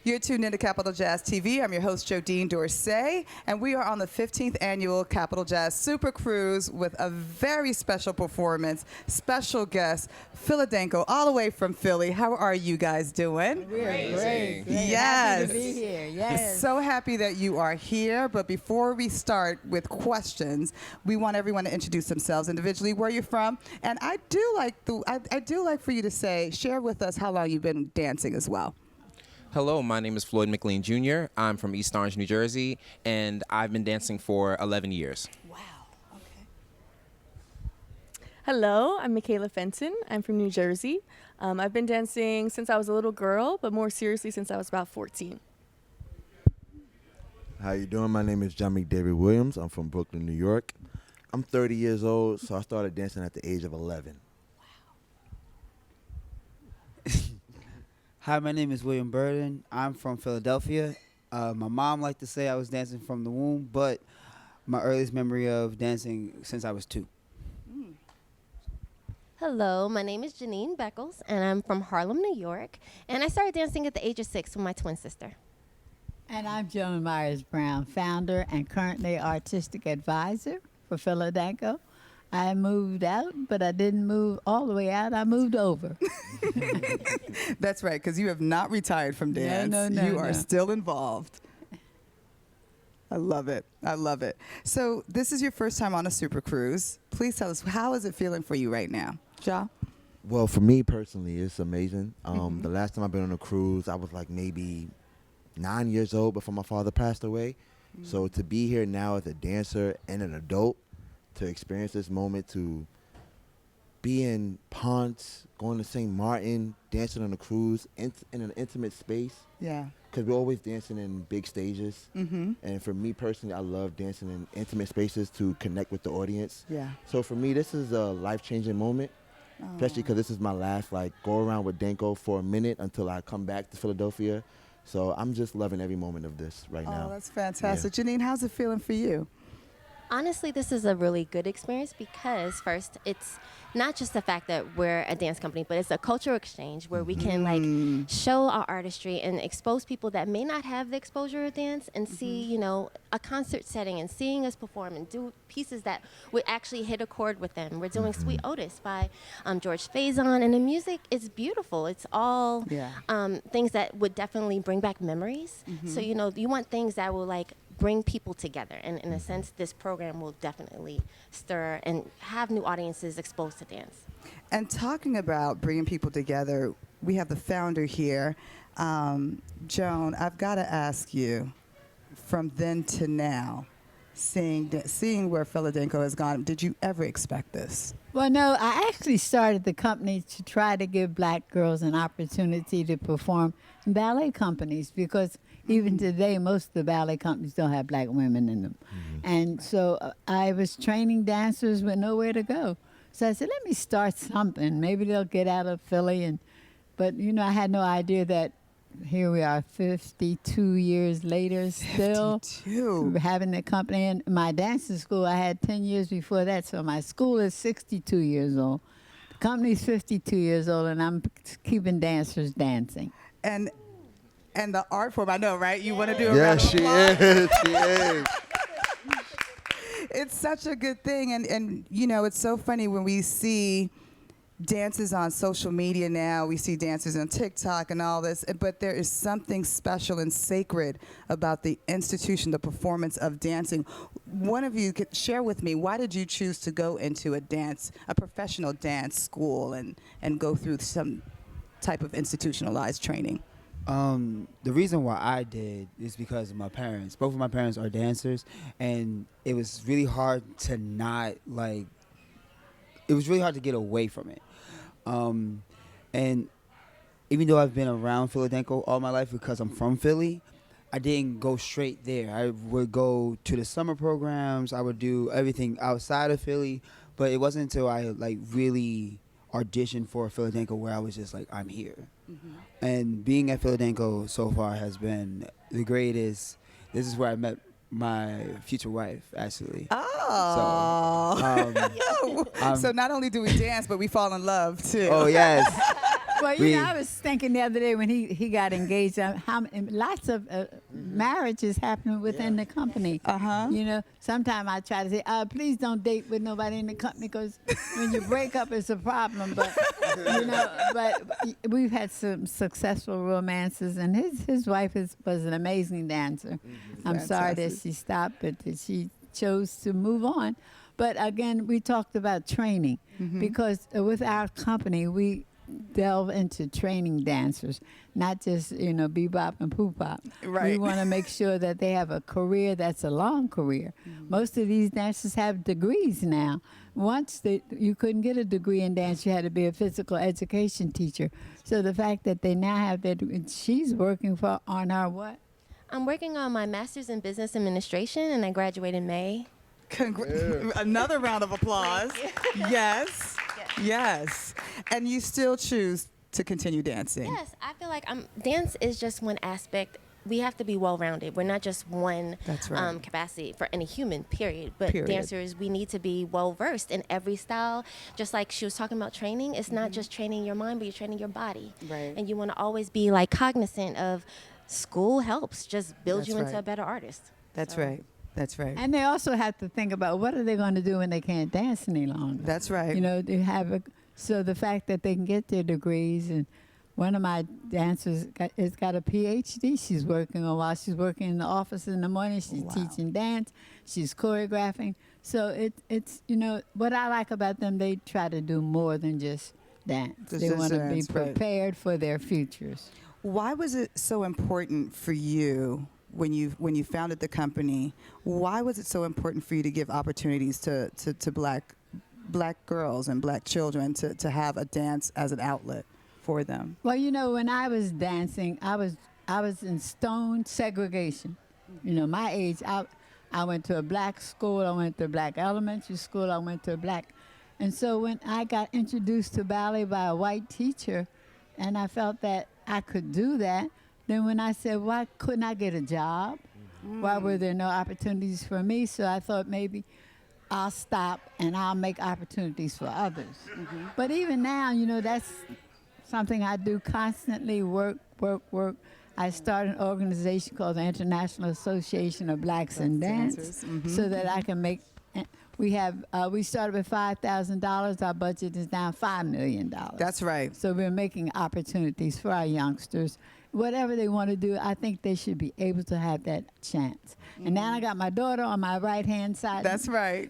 You're tuned into Capital Jazz TV. I'm your host, Jodine Dorsey, and we are on the 15th annual Capital Jazz SuperCruise with a very special performance, special guest, Philadanco, all the way from Philly. How are you guys doing? We're great. Yes. Happy to be here. Yes. So happy that you are here, but before we start with questions, we want everyone to introduce themselves individually, where you're from, and I do like for you to share with us how long you've been dancing as well. Hello, my name is Floyd McLean Jr. I'm from East Orange, New Jersey, and I've been dancing for 11 years. Wow. Okay. Hello, I'm Michaela Fenton. I'm from New Jersey. I've been dancing since I was a little girl, but more seriously since I was about 14. How you doing? My name is John McDavid Williams. I'm from Brooklyn, New York. I'm 30 years old, so I started dancing at the age of 11. Hi, my name is William Burden. I'm from Philadelphia. My mom liked to say I was dancing from the womb, but my earliest memory of dancing since I was 2. Hello, my name is Janine Beckles, and I'm from Harlem, New York. And I started dancing at the age of 6 with my twin sister. And I'm Joan Myers Brown, founder and currently artistic advisor for Philadanco. I moved out, but I didn't move all the way out. I moved over. That's right, because you have not retired from dance. No, you are still involved. I love it. I love it. So this is your first time on a SuperCruise. Please tell us, how is it feeling for you right now? Ja? Well, for me personally, it's amazing. The last time I've been on a cruise, I was like maybe 9 years old before my father passed away. So to be here now as a dancer and an adult, to experience this moment, to be in Ponce, going to St. Martin, dancing on a cruise in an intimate space. Yeah. Because we're always dancing in big stages. Mm-hmm. And for me personally, I love dancing in intimate spaces to connect with the audience. Yeah. So for me, this is a life-changing moment, especially because this is my last go around with Danco for a minute until I come back to Philadelphia. So I'm just loving every moment of this right now. Oh, that's fantastic. Janine, how's it feeling for you? Honestly, this is a really good experience because, first, it's not just the fact that we're a dance company, but it's a cultural exchange where we can show our artistry and expose people that may not have the exposure of dance and see, a concert setting and seeing us perform and do pieces that would actually hit a chord with them. We're doing Sweet Otis by George Faison, and the music is beautiful. It's all things that would definitely bring back memories. So, you want things that will bring people together. And in a sense, this program will definitely stir and have new audiences exposed to dance. And talking about bringing people together, we have the founder here. Joan, I've got to ask you, from then to now, seeing where Philadanco has gone, did you ever expect this? Well, no, I actually started the company to try to give black girls an opportunity to perform in ballet companies because even today, most of the ballet companies don't have black women in them. And so I was training dancers with nowhere to go. So I said, let me start something. Maybe they'll get out of Philly. But, I had no idea that here we are 52 years later still 52. having the company. And my dancing school, I had 10 years before that. So my school is 62 years old. The company's 52 years old, and I'm keeping dancers dancing. And the art form, I know, right? You want to do a Yeah, round of she applause? is. She is. It's such a good thing. And it's so funny when we see dances on social media now. We see dancers on TikTok and all this. But there is something special and sacred about the institution, the performance of dancing. One of you could share with me, why did you choose to go into a professional dance school and go through some type of institutionalized training? The reason why I did is because of my parents. Both of my parents are dancers, and it was really hard to it was really hard to get away from it. And even though I've been around Philadanco all my life because I'm from Philly, I didn't go straight there. I would go to the summer programs. I would do everything outside of Philly, but it wasn't until I really auditioned for Philadanco where I was just I'm here. And being at Philadanco so far has been the greatest. This is where I met my future wife, actually. Oh. So So not only do we dance, but we fall in love, too. oh, yes. Well, you know, I was thinking the other day when he got engaged, lots of marriages happening within the company. You know, sometimes I try to say, please don't date with nobody in the company because when you break up, it's a problem. But, you know, but we've had some successful romances, and his wife was an amazing dancer. I'm sorry that she stopped, but that she chose to move on. But again, we talked about training because with our company, we delve into training dancers, not just, you know, bebop and poop-pop. Right. We want to make sure that they have a career that's a long career. Most of these dancers have degrees now. Once you couldn't get a degree in dance, you had to be a physical education teacher. So the fact that they now have that, she's working on our what? I'm working on my master's in business administration, and I graduate in May. Another round of applause. Yes. Yes. And you still choose to continue dancing. Yes, I feel like dance is just one aspect. We have to be well-rounded. We're not just one That's right. capacity for any human, period. But dancers, we need to be well-versed in every style. Just like she was talking about training, it's not just training your mind, but you're training your body. Right. And you want to always be like cognizant of school helps just build you into right. a better artist. That's So- right. That's right. And they also have to think about what are they going to do when they can't dance any longer. That's right. You know, they have so the fact that they can get their degrees, and one of my dancers has got a PhD. She's working on while she's working in the office in the morning. She's teaching dance. She's choreographing. So it's you know what I like about them. They try to do more than just dance. Just They want to be dance, right. prepared for their futures. Why was it so important for you when you founded the company? Why was it so important for you to give opportunities to black girls and black children to have a dance as an outlet for them? Well, you know, when I was dancing, I was in stone segregation. You know, my age, I went to a black school. I went to a black elementary school. I went to a black, and so when I got introduced to ballet by a white teacher, and I felt that I could do that. Then when I said, why couldn't I get a job? Why were there no opportunities for me? So I thought maybe I'll stop and I'll make opportunities for others. But even now, you know, that's something I do constantly, work. I started an organization called the International Association of Blacks in Dance so that I can make, we started with $5,000. Our budget is now $5 million. That's right. So we're making opportunities for our youngsters. Whatever they want to do, I think they should be able to have that chance. And now I got my daughter on my right-hand side. That's right.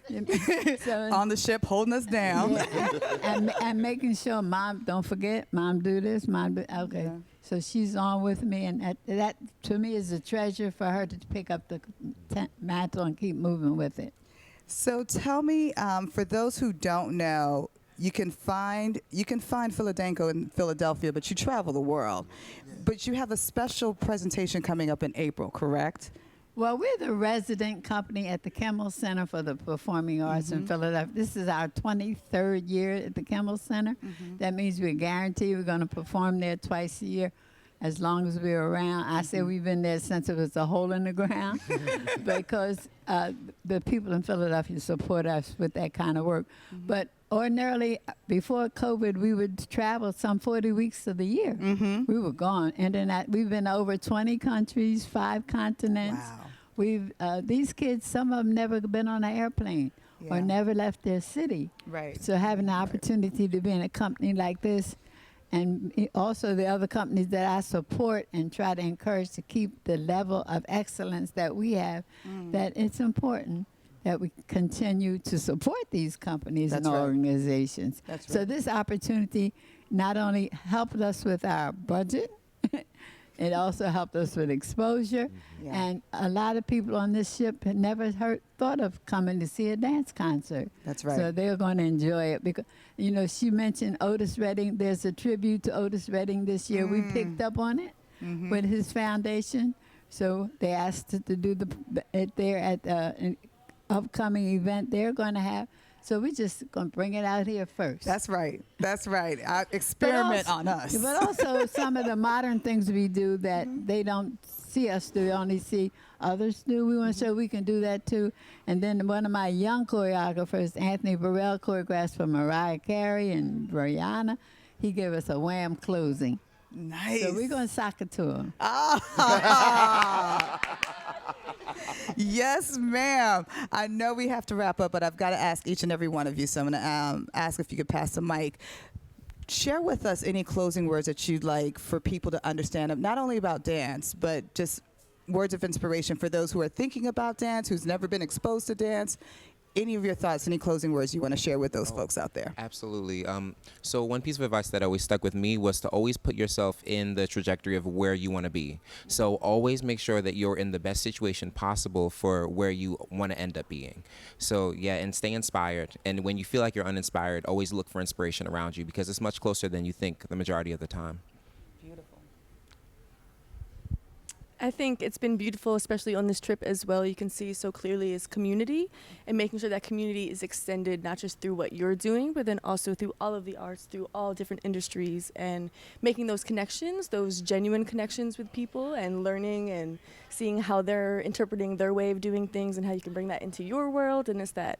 So, On the ship, holding us down. and making sure, Mom, don't forget, Mom, do this, Mom, do, okay. Yeah. So she's on with me, and that to me is a treasure for her to pick up the mantle and keep moving with it. So tell me, for those who don't know, you can find Philadanco in Philadelphia, but you travel the world. But you have a special presentation coming up in April, correct? Well, we're the resident company at the Kimmel Center for the Performing Arts in Philadelphia. This is our 23rd year at the Kimmel Center. That means we're guaranteed we're going to perform there twice a year as long as we're around. I say we've been there since it was a hole in the ground because the people in Philadelphia support us with that kind of work. But ordinarily, before COVID, we would travel some 40 weeks of the year. We were gone. We've been over 20 countries, 5 continents. Wow. These kids, some of them never been on an airplane or never left their city. Right. So having the opportunity to be in a company like this, and also the other companies that I support and try to encourage to keep the level of excellence that we have, that it's important that we continue to support these companies That's and right. organizations. That's So right. this opportunity not only helped us with our budget, it also helped us with exposure. Yeah. And a lot of people on this ship had never thought of coming to see a dance concert. That's right. So they're going to enjoy it because, you know, she mentioned Otis Redding. There's a tribute to Otis Redding this year. We picked up on it with his foundation. So they asked us to do it there at an upcoming event they're going to have. So we're just going to bring it out here first. That's right. That's right. Experiment on us. But also some of the modern things we do that they don't see us do, they only see others do. We want to show we can do that too. And then one of my young choreographers, Anthony Burrell, choreographs for Mariah Carey and Rihanna. he gave us a wham closing. Nice. So we're going to sock it to him. Yes, ma'am. I know we have to wrap up, but I've got to ask each and every one of you. So I'm going to ask if you could pass the mic. Share with us any closing words that you'd like for people to understand, not only about dance, but just words of inspiration for those who are thinking about dance, who's never been exposed to dance. Any of your thoughts, any closing words you want to share with those folks out there? Absolutely. So one piece of advice that always stuck with me was to always put yourself in the trajectory of where you want to be. So always make sure that you're in the best situation possible for where you want to end up being. So yeah, and stay inspired. And when you feel like you're uninspired, always look for inspiration around you, because it's much closer than you think the majority of the time. I think it's been beautiful, especially on this trip as well. You can see so clearly is community, and making sure that community is extended not just through what you're doing, but then also through all of the arts, through all different industries, and making those connections, those genuine connections with people, and learning and seeing how they're interpreting their way of doing things and how you can bring that into your world. And it's that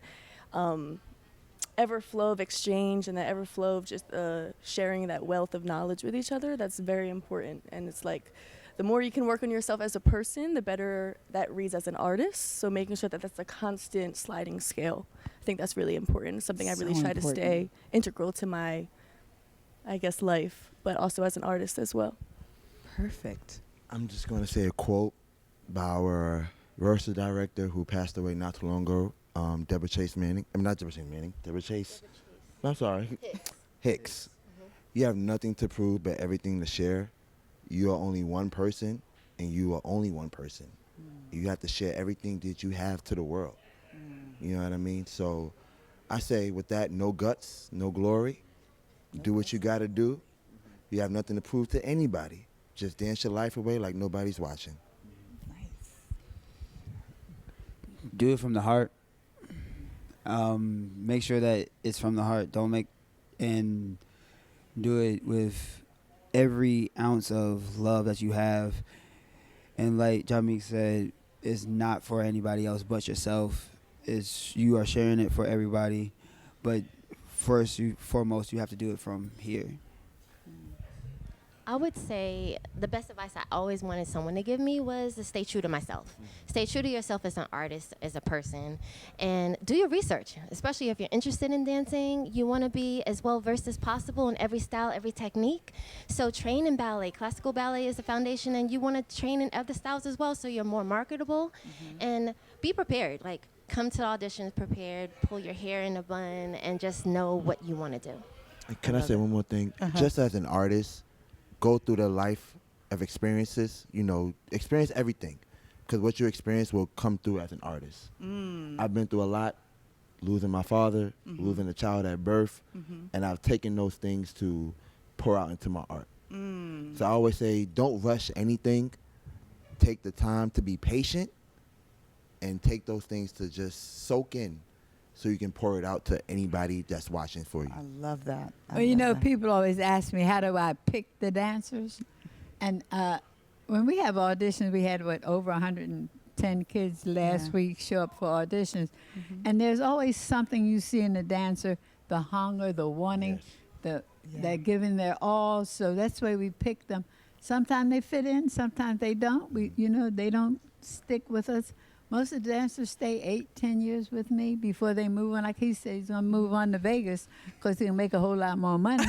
ever flow of exchange and that ever flow of just sharing that wealth of knowledge with each other. That's very important. And it's like, the more you can work on yourself as a person, the better that reads as an artist. So making sure that that's a constant sliding scale. I think that's really important. It's something I really try to stay integral to my, I guess, life, but also as an artist as well. Perfect. I'm just going to say a quote by our rehearsal director who passed away not too long ago, Deborah Chase Manning. I mean, not Deborah Chase Manning, Deborah Chase. I'm sorry. Hicks. You have nothing to prove but everything to share. You are only one person, and you are only one person. You have to share everything that you have to the world. You know what I mean? So I say with that, no guts, no glory. Do what you got to do. You have nothing to prove to anybody. Just dance your life away like nobody's watching. Do it from the heart. Make sure that it's from the heart. And do it with every ounce of love that you have. And like Jamik said, it's not for anybody else but yourself. You are sharing it for everybody. But foremost, you have to do it from here. I would say the best advice I always wanted someone to give me was to stay true to myself. Stay true to yourself as an artist, as a person, and do your research, especially if you're interested in dancing. You want to be as well versed as possible in every style, every technique. So train in ballet. Classical ballet is the foundation, and you want to train in other styles as well so you're more marketable. And be prepared. Like, come to the auditions prepared, pull your hair in a bun, and just know what you want to do. Can I say one more thing? Just as an artist, go through the life of experiences, experience everything. Because what you experience will come through as an artist. I've been through a lot, losing my father, losing a child at birth, and I've taken those things to pour out into my art. So I always say, don't rush anything. Take the time to be patient and take those things to just soak in so you can pour it out to anybody that's watching for you. I love that. People always ask me, how do I pick the dancers? And when we have auditions, we had, over 110 kids last week show up for auditions. And there's always something you see in the dancer, the hunger, the wanting, they're giving their all. So that's why we pick them. Sometimes they fit in, sometimes they don't. They don't stick with us. Most of the dancers stay 8-10 years with me before they move on. Like he said, he's going to move on to Vegas because he'll make a whole lot more money.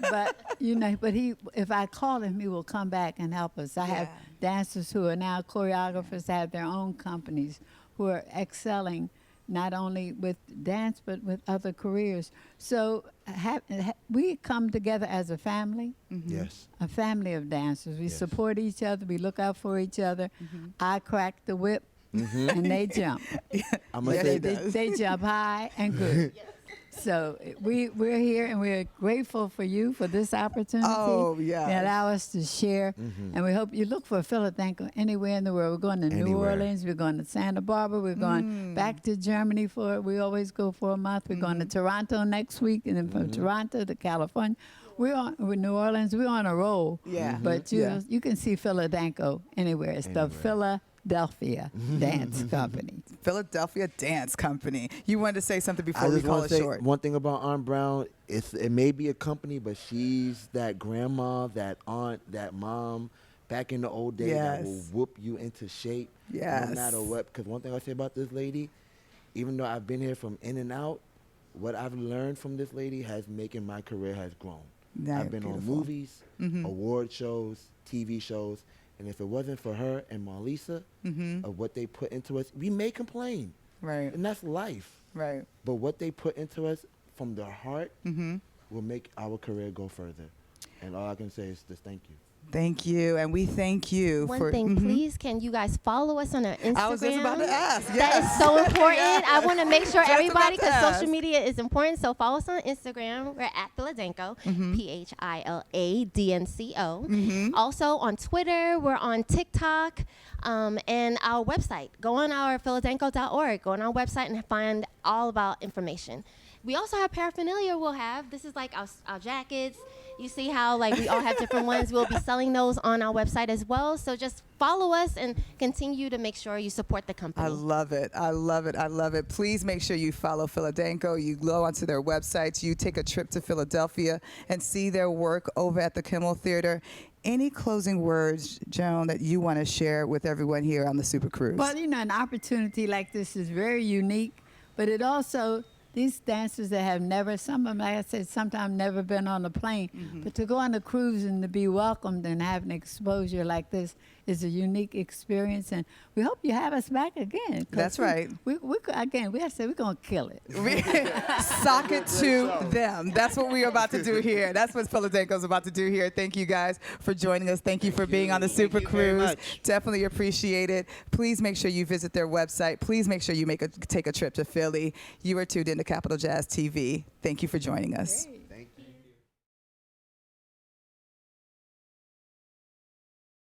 But if I call him, he will come back and help us. I have dancers who are now choreographers, have their own companies, who are excelling not only with dance but with other careers. So we come together as a family. Yes. A family of dancers. We support each other. We look out for each other. I crack the whip. And they jump. I'm gonna say they jump high and good. So we're here and we're grateful for you for this opportunity. Oh, yeah. They allow us to share. And we hope you look for Philadanco anywhere in the world. We're going to New Orleans. We're going to Santa Barbara. We're going back to Germany for it. We always go for a month. We're going to Toronto next week, and then from Toronto to California. With New Orleans. We're on a roll. Yeah. But you can see Philadanco anywhere. It's the Philadelphia Dance Company. Philadelphia Dance Company. You wanted to say something before I we just call want it to say short. one thing about Aunt Brown. It may be a company, but she's that grandma, that aunt, that mom back in the old days that will Yes. whoop you into shape Yes. no matter what. Because one thing I say about this lady, even though I've been here from in and out, what I've learned from this lady has making my career has grown. Yeah, I've been on beautiful. movies, award shows, TV shows, and if it wasn't for her and Marlisa of what they put into us, we may complain, Right, and that's life. right. But what they put into us from their heart will make our career go further. And all I can say is just thank you. Thank you, and we thank you One for. thing, please, can you guys follow us on our Instagram? I was just about to ask. That Yes. is so important. I want to make sure Just everybody, about to because ask. social media is important. So follow us on Instagram. We're at Philadanco, Philadanco. Also on Twitter, we're on TikTok, and our website. Go on our Philadanco.org. Go on our website and find all about information. We also have paraphernalia. This is like our jackets. You see how like we all have different ones. We'll be selling those on our website as well. So just follow us and continue to make sure you support the company. I love it. I love it. I love it. Please make sure you follow Philadanco. You go onto their websites. You take a trip to Philadelphia and see their work over at the Kimmel Theater. Any closing words, Joan, that you want to share with everyone here on the SuperCruise? Well, you know, an opportunity like this is very unique, but it also, these dancers that have never, some of them, like I said, sometimes never been on a plane, but to go on a cruise and to be welcomed and have an exposure like this is a unique experience, and we hope you have us back again. 'Cause That's right. We again, we have to say we're going to kill it. Sock it to them. That's what we're about to do here. That's what Philadanco's about to do here. Thank you guys for joining us. Thank you for being on the Super you very Cruise. much. Definitely appreciate it. Please make sure you visit their website. Please make sure you take a trip to Philly. You are tuned into Capital Jazz TV. Thank you for joining us. Great.